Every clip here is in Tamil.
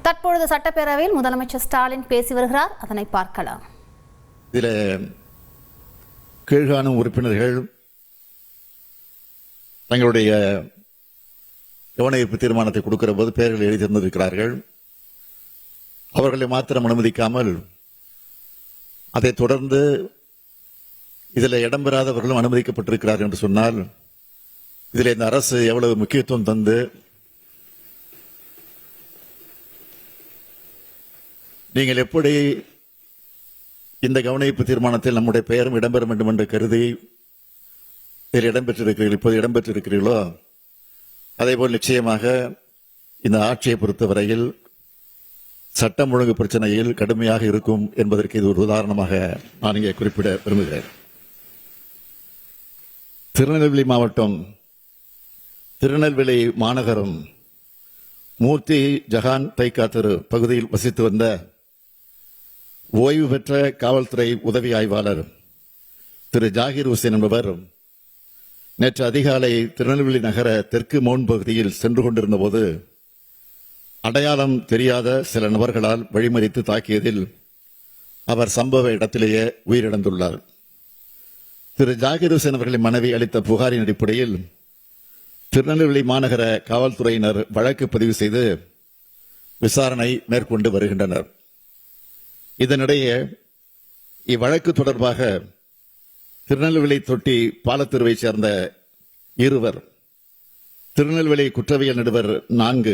தற்பொழுது சட்டப்பேரவையில் முதலமைச்சர் ஸ்டாலின் பேசி வருகிறார். அதனை பார்க்கலாம். இதில் கீழ்காணும் உறுப்பினர்கள் தங்களுடைய கவன ஈர்ப்பு தீர்மானத்தை கொடுக்கிற போது பெயர்கள் எழுதி தந்திருக்கிறார்கள். அவர்களை மாத்திரம் அனுமதிக்காமல் அதைத் தொடர்ந்து இதில் இடம்பெறாதவர்களும் அனுமதிக்கப்பட்டிருக்கிறார்கள் என்று சொன்னால் இதில் இந்த அரசு எவ்வளவு முக்கியத்துவம் தந்து நீங்கள் எப்படி இந்த கவனிப்பு தீர்மானத்தில் நம்முடைய பெயரும் இடம்பெற வேண்டும் என்று கருதி இதில் இடம்பெற்றிருக்கிறீர்கள், இப்போது இடம்பெற்றிருக்கிறீர்களோ அதேபோல் நிச்சயமாக இந்த ஆட்சியை பொறுத்தவரையில் சட்டம் ஒழுங்கு பிரச்சனையில் கடுமையாக இருக்கும் என்பதற்கு இது ஒரு உதாரணமாக நான் இங்கே குறிப்பிட விரும்புகிறேன். திருநெல்வேலி மாவட்டம், திருநெல்வேலி மாநகரம் மூர்த்தி ஜஹான் தைக்கா தெரு பகுதியில் வசித்து வந்த ஓய்வு பெற்ற காவல்துறை உதவி ஆய்வாளர் திரு ஜாகிர் ஹுசேன் என்பவர் நேற்று அதிகாலை திருநெல்வேலி நகர தெற்கு மோன் பகுதியில் சென்று கொண்டிருந்த போது அடையாளம் தெரியாத சில நபர்களால் வழிமறித்து தாக்கியதில் அவர் சம்பவ இடத்திலேயே உயிரிழந்துள்ளார். திரு ஜாகிர் ஹுசேன் அவர்களின் மனைவி அளித்த புகாரின் அடிப்படையில் திருநெல்வேலி மாநகர காவல்துறையினர் வழக்கு பதிவு செய்து விசாரணை மேற்கொண்டு வருகின்றனர். இதனிடையே இவ்வழக்கு தொடர்பாக திருநெல்வேலி தொட்டி பாலத்தெருவை சேர்ந்த இருவர், திருநெல்வேலி குற்றவியல் நடுவர் 4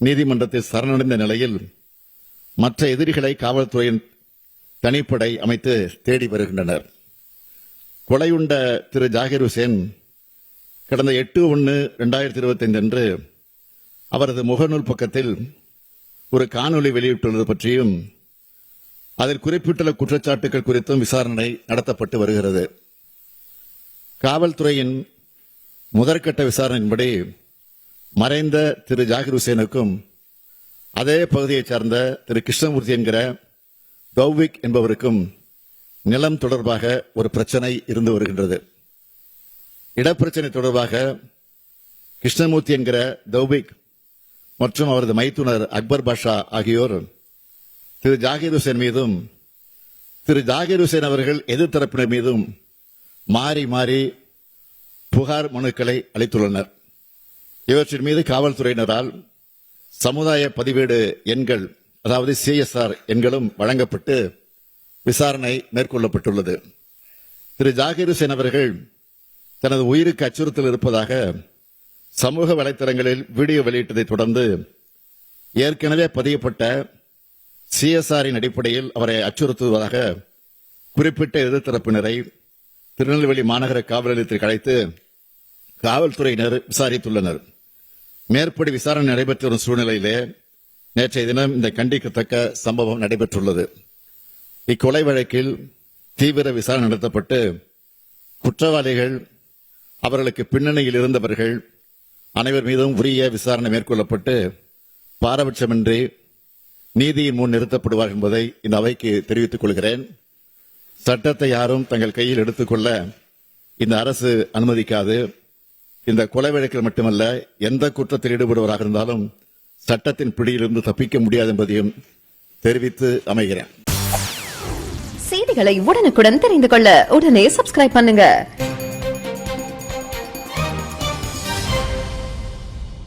நீதிமன்றத்தில் சரணடைந்த நிலையில் மற்ற எதிரிகளை காவல்துறையின் தனிப்படை அமைத்து தேடி வருகின்றனர். கொலையுண்ட திரு ஜாகிர் ஹுசேன் கடந்த 8/1/2025 அன்று அவரது முகநூல் பக்கத்தில் ஒரு காணொலி வெளியிட்டுள்ளது பற்றியும் அதில் குறிப்பிட்டுள்ள குற்றச்சாட்டுகள் குறித்தும் விசாரணை நடத்தப்பட்டு வருகிறது. காவல்துறையின் முதற்கட்ட விசாரணையின்படி மறைந்த திரு ஜாகிர் ஹுசேனுக்கும் அதே பகுதியைச் சார்ந்த திரு கிருஷ்ணமூர்த்தி என்கிற தௌவிக் என்பவருக்கும் நிலம் தொடர்பாக ஒரு பிரச்சனை இருந்து வருகின்றது. இடப்பிரச்சனை தொடர்பாக கிருஷ்ணமூர்த்தி என்கிற தௌவிக் மற்றும் அவரது மைத்துனர் அக்பர் பாஷா ஆகியோர் திரு ஜாகிர் ஹுசேன் மீதும் திரு ஜாகிர் ஹுசேன் அவர்கள் எதிர்த்தரப்பினர் மீதும் மாறி மாறி புகார் மனுக்களை அளித்துள்ளனர். இவற்றின் மீது காவல்துறையினரால் சமுதாய பதிவேடு எண்கள், அதாவது CSR எண்களும் வழங்கப்பட்டு விசாரணை மேற்கொள்ளப்பட்டுள்ளது. திரு ஜாகிர் ஹுசேன் அவர்கள் தனது உயிருக்கு அச்சுறுத்தல் இருப்பதாக சமூக வலைத்தளங்களில் வீடியோ வெளியிட்டதை தொடர்ந்து ஏற்கனவே பதியப்பட்ட CSRின் அடிப்படையில் அவரை அச்சுறுத்துவதாக குறிப்பிட்ட எதிர்த்தரப்பினரை திருநெல்வேலி மாநகர காவல் நிலையத்திற்கு அழைத்து காவல்துறையினர் விசாரித்துள்ளனர். மேற்படி விசாரணை நடைபெற்று வரும் சூழ்நிலையிலே நேற்றைய தினம் இந்த கண்டிக்கத்தக்க சம்பவம் நடைபெற்றுள்ளது. இக்கொலை வழக்கில் தீவிர விசாரணை நடத்தப்பட்டு குற்றவாளிகள், அவர்களுக்கு பின்னணியில் இருந்தவர்கள் அனைவர் மீதும் உரிய விசாரணை மேற்கொள்ளப்பட்டு பாரபட்சமின்றி நீதியின் முன் நிறுத்தப்படுவார் என்பதை இந்த அவைக்கு தெரிவித்துக் கொள்கிறேன். சட்டத்தை யாரும் தங்கள் கையில் எடுத்துக்கொள்ள இந்த அரசு அனுமதிக்காது. இந்த கொலை வழக்கில் மட்டுமல்ல, எந்த குற்றத்தில் ஈடுபடுவராக இருந்தாலும் சட்டத்தின் பிடியிலிருந்து தப்பிக்க முடியாது என்பதையும் தெரிவித்து அமைகிறேன். செய்திகளை உடனுக்குடன் தெரிந்து கொள்ள உடனே சப்ஸ்கிரைப் பண்ணுங்க.